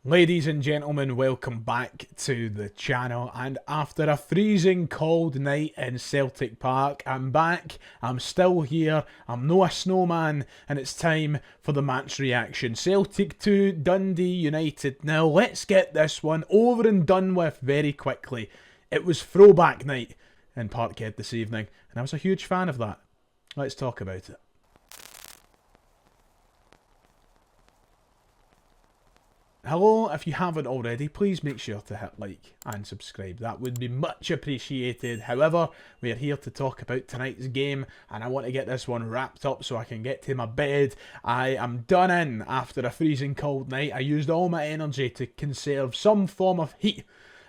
Ladies and gentlemen, welcome back to the channel, and after a freezing cold night in Celtic Park, I'm back, I'm still here, I'm no a snowman, and it's time for the match reaction. Celtic 2, Dundee United. Now let's get this one over and done with very quickly. It was throwback night in Parkhead this evening, and I was a huge fan of that. Let's talk about it. Hello, if you haven't already, please make sure to hit like and subscribe. That would be much appreciated. However, we are here to talk about tonight's game, and I want to get this one wrapped up so I can get to my bed. I am done in after a freezing cold night. I used all my energy to conserve some form of heat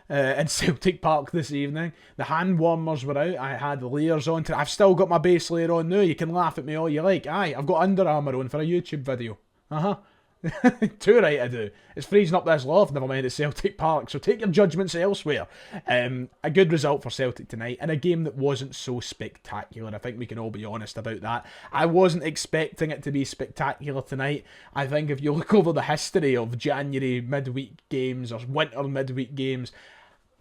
in Celtic Park this evening. The hand warmers were out. I had layers on. I've still got my base layer on now. You can laugh at me all you like. Aye, I've got Under Armour on for a YouTube video. Too right I do. It's freezing up this loft, never mind at Celtic Park, so take your judgments elsewhere. A good result for Celtic tonight, in a game that wasn't so spectacular. I think we can all be honest about that. I wasn't expecting it to be spectacular tonight. I think if you look over the history of January midweek games or winter midweek games,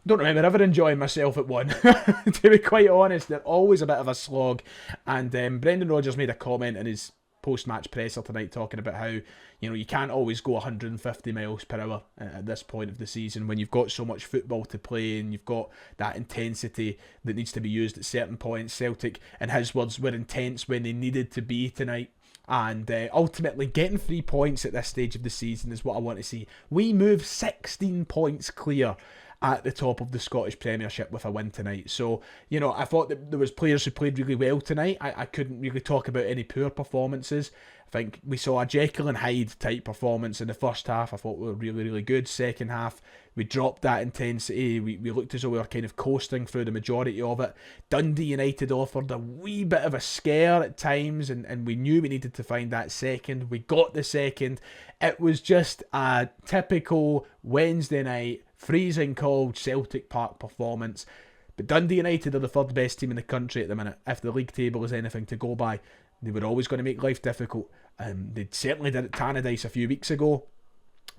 don't remember ever enjoying myself at one. To be quite honest, they're always a bit of a slog. And Brendan Rodgers made a comment in his post-match presser tonight talking about how, you know, you can't always go 150 miles per hour at this point of the season when you've got so much football to play and you've got that intensity that needs to be used at certain points. Celtic, in his words, were intense when they needed to be tonight. And ultimately, getting 3 points at this stage of the season is what I want to see. We move 16 points clear at the top of the Scottish Premiership with a win tonight. So, you know, I thought that there was players who played really well tonight. I couldn't really talk about any poor performances. I think we saw a Jekyll and Hyde type performance in the first half. I thought we were really, really good. Second half, we dropped that intensity. We looked as though we were kind of coasting through the majority of it. Dundee United offered a wee bit of a scare at times, and we knew we needed to find that second. We got the second. It was just a typical Wednesday night, freezing cold Celtic Park performance. But Dundee United are the third best team in the country at the minute. If the league table is anything to go by, they were always going to make life difficult. They certainly did at Tannadice a few weeks ago.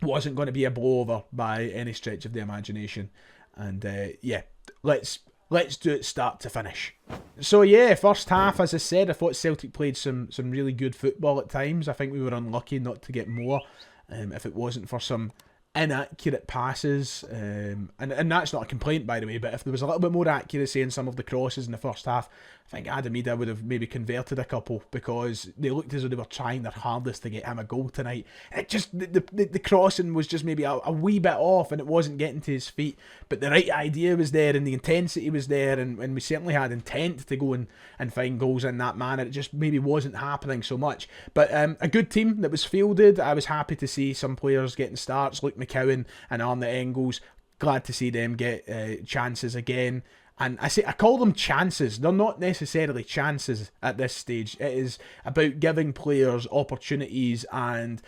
Wasn't going to be a blowover by any stretch of the imagination. And yeah, let's do it start to finish. So yeah, first half, as I said, I thought Celtic played some really good football at times. I think we were unlucky not to get more. If it wasn't for some inaccurate passes, and that's not a complaint, by the way, but if there was a little bit more accuracy in some of the crosses in the first half, I think Adam Ida would have maybe converted a couple, because they looked as though they were trying their hardest to get him a goal tonight. It just, the crossing was just maybe a wee bit off, and it wasn't getting to his feet, but the right idea was there, and the intensity was there, and we certainly had intent to go and find goals in that manner. It just maybe wasn't happening so much. But a good team that was fielded. I was happy to see some players getting starts, Luke McCowan and Arne Engels. Glad to see them get chances again. And I call them chances. They're not necessarily chances at this stage. It is about giving players opportunities and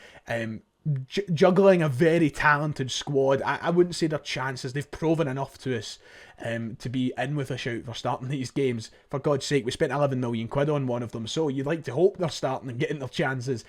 juggling a very talented squad. I wouldn't say they're chances. They've proven enough to us to be in with a shout for starting these games. For God's sake, we spent 11 million quid on one of them, so you'd like to hope they're starting and getting their chances.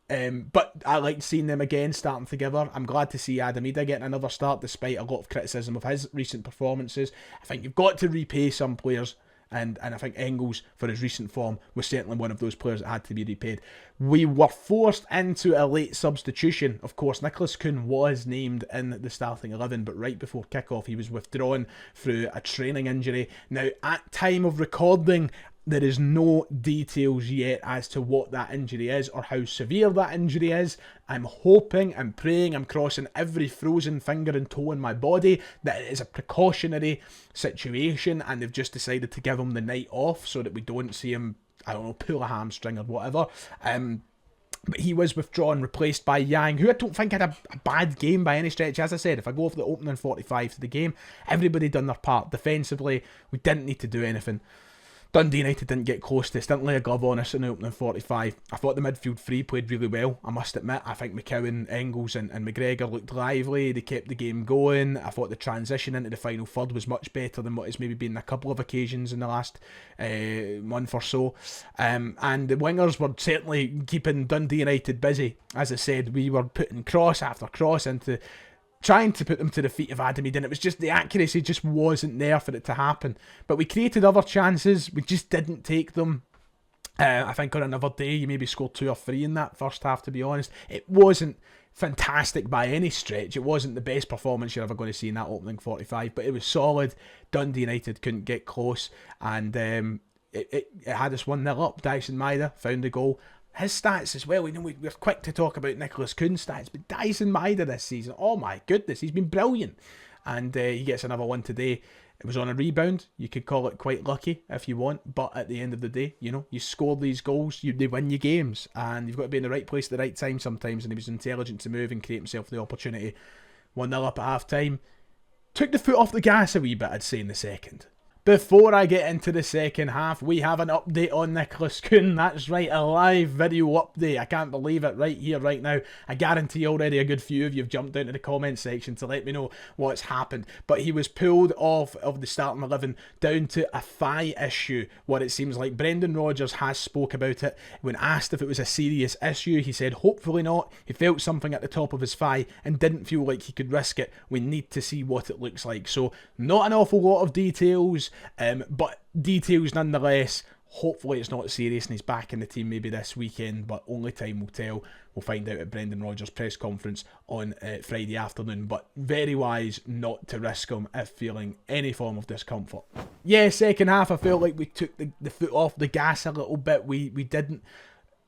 But I liked seeing them again starting together. I'm glad to see Adam Ida getting another start despite a lot of criticism of his recent performances. I think you've got to repay some players, and I think Engels, for his recent form, was certainly one of those players that had to be repaid. We were forced into a late substitution. Of course, Nicholas Kuhn was named in the starting 11, but right before kickoff he was withdrawn through a training injury. Now, at time of recording, there is no details yet as to what that injury is or how severe that injury is. I'm hoping, I'm praying, I'm crossing every frozen finger and toe in my body that it is a precautionary situation and they've just decided to give him the night off so that we don't see him, I don't know, pull a hamstring or whatever. But he was withdrawn, replaced by Yang, who I don't think had a bad game by any stretch. As I said, if I go for the opening 45 to the game, everybody done their part. Defensively, we didn't need to do anything. Dundee United didn't get close to us, didn't lay a glove on us in the opening 45. I thought the midfield three played really well, I must admit. I think McCowan, Engels and McGregor looked lively. They kept the game going. I thought the transition into the final third was much better than what has maybe been a couple of occasions in the last month or so. And the wingers were certainly keeping Dundee United busy. As I said, we were putting cross after cross into trying to put them to the feet of Adam Eden. It was just the accuracy just wasn't there for it to happen. But we created other chances. We just didn't take them. I think on another day, you maybe scored 2 or 3 in that first half, to be honest. It wasn't fantastic by any stretch. It wasn't the best performance you're ever going to see in that opening 45, but it was solid. Dundee United couldn't get close, and it had us 1-0 up. Dyson Maeda found the goal. His stats as well. We know we're quick to talk about Nicholas Kuhn's stats, but Dyson Maeda this season, oh my goodness, he's been brilliant. And he gets another one today. It was on a rebound. You could call it quite lucky if you want, but at the end of the day, you know, you score these goals, they win you games, and you've got to be in the right place at the right time sometimes, and he was intelligent to move and create himself the opportunity. 1-0 up at half time. Took the foot off the gas a wee bit, I'd say, in the second. Before I get into the second half, we have an update on Nicholas Kuhn. That's right, a live video update. I can't believe it, right here, right now. I guarantee already a good few of you have jumped down to the comment section to let me know what's happened. But he was pulled off of the starting 11 down to a thigh issue, what it seems like. Brendan Rodgers has spoke about it. When asked if it was a serious issue, he said hopefully not. He felt something at the top of his thigh and didn't feel like he could risk it. We need to see what it looks like. So not an awful lot of details. But details nonetheless. Hopefully it's not serious and he's back in the team maybe this weekend, but only time will tell. We'll find out at Brendan Rodgers' press conference on Friday afternoon, but very wise not to risk him if feeling any form of discomfort. Yeah, second half I felt like we took the foot off the gas a little bit. We didn't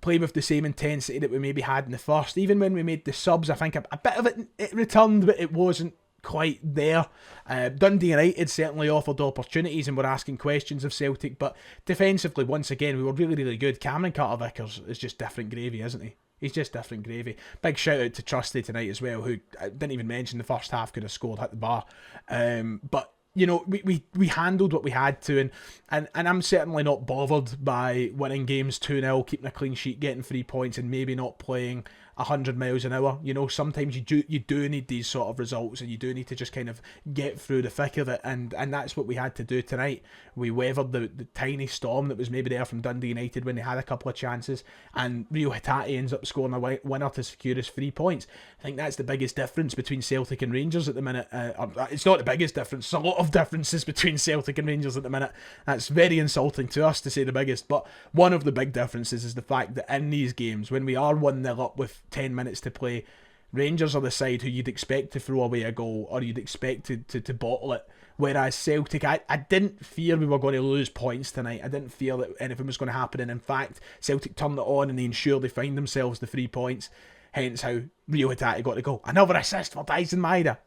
play with the same intensity that we maybe had in the first. Even when we made the subs, I think a bit of it returned, but it wasn't quite there. Dundee United certainly offered opportunities and were asking questions of Celtic, but defensively, once again, we were really, really good. Cameron Carter-Vickers is just different gravy, isn't he? He's just different gravy. Big shout out to Trusty tonight as well, who I didn't even mention the first half could have scored, hit the bar. But you know, we handled what we had to, and I'm certainly not bothered by winning games 2-0, keeping a clean sheet, getting 3 points, and maybe not playing 100 miles an hour. You know, sometimes you do need these sort of results, and you do need to just kind of get through the thick of it, and that's what we had to do tonight. We weathered the tiny storm that was maybe there from Dundee United when they had a couple of chances, and Rio Hatate ends up scoring a winner to secure us 3 points. I think that's the biggest difference between Celtic and Rangers at the minute. It's not the biggest difference, there's a lot of differences between Celtic and Rangers at the minute. That's very insulting to us to say the biggest, but one of the big differences is the fact that in these games, when we are 1-0 up with 10 minutes to play, Rangers are the side who you'd expect to throw away a goal, or you'd expect to bottle it, whereas Celtic, I didn't fear we were going to lose points tonight. I didn't fear that anything was going to happen, and in fact Celtic turned it on and they ensured they find themselves the 3 points, hence how Rio Hatate got the goal. Another assist for Dyson Maeda.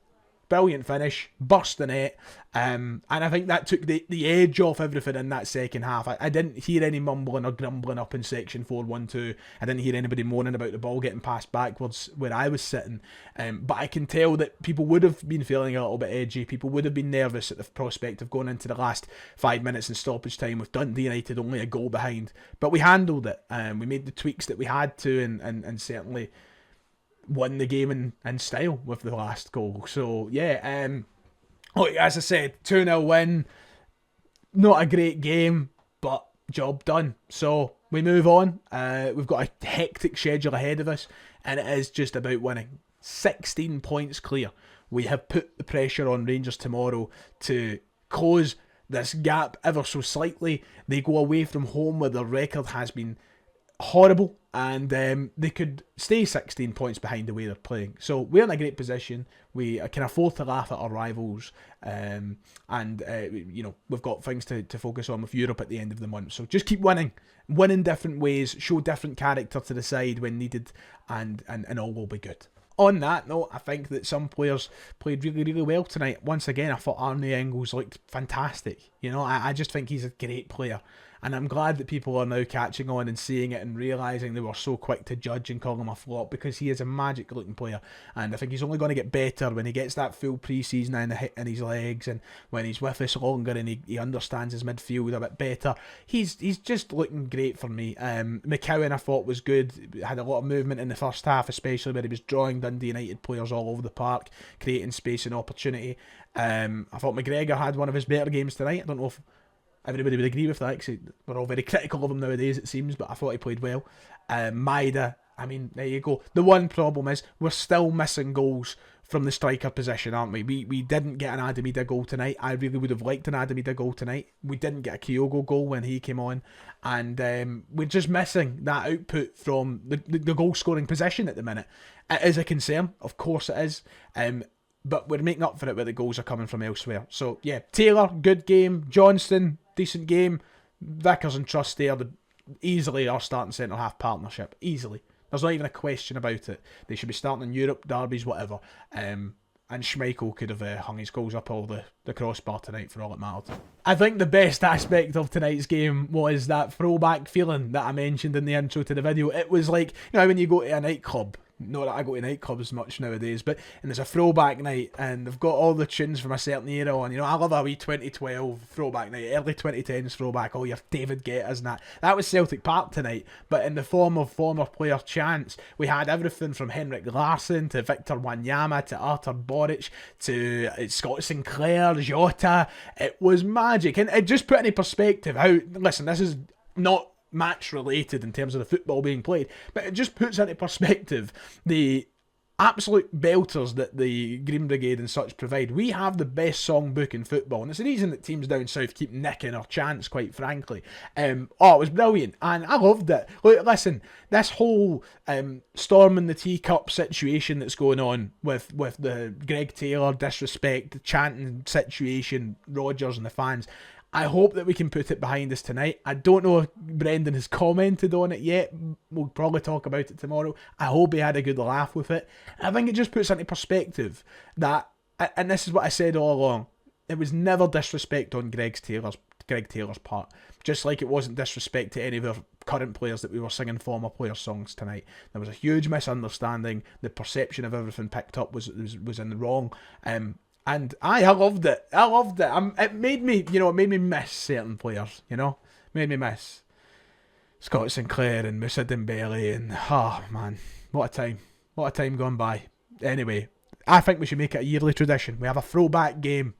Brilliant finish, burst the net, and I think that took the edge off everything in that second half. I didn't hear any mumbling or grumbling up in section 4-1-2. I didn't hear anybody moaning about the ball getting passed backwards where I was sitting, but I can tell that people would have been feeling a little bit edgy. People would have been nervous at the prospect of going into the last 5 minutes in stoppage time with Dundee United only a goal behind, but we handled it, we made the tweaks that we had to, and certainly won the game in style with the last goal. So yeah, look, as I said, 2-0 win, not a great game, but job done. So we move on. We've got a hectic schedule ahead of us, and it is just about winning. 16 points clear. We have put the pressure on Rangers tomorrow to close this gap ever so slightly. They go away from home where their record has been horrible, and they could stay 16 points behind the way they're playing. So we're in a great position. We can afford to laugh at our rivals, and you know, we've got things to focus on with Europe at the end of the month. So just keep winning in different ways, show different character to the side when needed, and all will be good. On that note, I think that some players played really, really well tonight. Once again, I thought Arne Engels looked fantastic. You know, I just think he's a great player. And I'm glad that people are now catching on and seeing it and realising they were so quick to judge and call him a flop, because he is a magic looking player, and I think he's only going to get better when he gets that full pre-season in his legs, and when he's with us longer and he understands his midfield a bit better. He's just looking great for me. McCowan I thought was good, had a lot of movement in the first half, especially where he was drawing Dundee United players all over the park, creating space and opportunity. I thought McGregor had one of his better games tonight. I don't know if everybody would agree with that, because we're all very critical of him nowadays, it seems, but I thought he played well. Maeda, I mean, there you go. The one problem is we're still missing goals from the striker position, aren't we? We didn't get an Adamida goal tonight. I really would have liked an Adamida goal tonight. We didn't get a Kyogo goal when he came on. And we're just missing that output from the goal-scoring position at the minute. It is a concern. Of course it is. But we're making up for it where the goals are coming from elsewhere. So, yeah, Taylor, good game. Johnston, decent game. Vickers and Trust there, easily our starting centre-half partnership. Easily. There's not even a question about it. They should be starting in Europe, derbies, whatever. And Schmeichel could have hung his goals up all the crossbar tonight for all it mattered. I think the best aspect of tonight's game was that throwback feeling that I mentioned in the intro to the video. It was like, when you go to a nightclub, not that I go to nightclubs much nowadays, but and there's a throwback night and they've got all the tunes from a certain era on. I love a wee 2012 throwback night, early 2010s throwback, all your David Guettas and that. That was Celtic Park tonight, but in the form of former player chants. We had everything from Henrik Larsson to Victor Wanyama to Artur Boric to Scott Sinclair, Jota. It was magic, and it just put into perspective how, listen, this is not match related in terms of the football being played, but it just puts into perspective the absolute belters that the Green Brigade and such provide. We have the best songbook in football, and it's the reason that teams down south keep nicking our chants, quite frankly. It was brilliant, and I loved it. Look, listen, this whole storming the teacup situation that's going on with the Greg Taylor disrespect, the chanting situation, Rodgers and the fans, I hope that we can put it behind us tonight. I don't know if Brendan has commented on it yet. We'll probably talk about it tomorrow. I hope he had a good laugh with it. I think it just puts into perspective that, and this is what I said all along, it was never disrespect on Greg Taylor's part. Just like it wasn't disrespect to any of our current players that we were singing former player songs tonight. There was a huge misunderstanding. The perception of everything picked up was in the wrong. And I loved it. It made me, it made me miss certain players, Made me miss Scott Sinclair and Moussa Dembele and, man, what a time gone by. Anyway, I think we should make it a yearly tradition. We have a throwback game.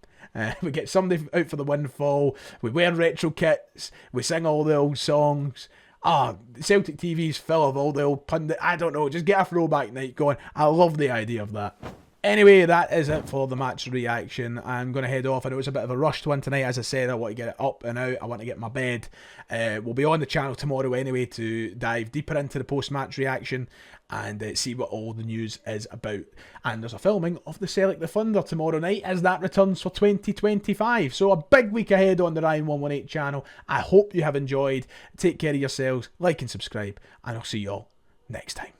We get somebody out for the windfall. We wear retro kits. We sing all the old songs. Celtic TV's full of all the old pundit. I don't know, just get a throwback night going. I love the idea of that. Anyway, that is it for the match reaction. I'm going to head off. I know it was a bit of a rushed one tonight. As I said, I want to get it up and out. I want to get my bed. We'll be on the channel tomorrow anyway to dive deeper into the post-match reaction and see what all the news is about. And there's a filming of the Celtic the Thunder tomorrow night as that returns for 2025. So a big week ahead on the Ryan118 channel. I hope you have enjoyed. Take care of yourselves, like and subscribe, and I'll see you all next time.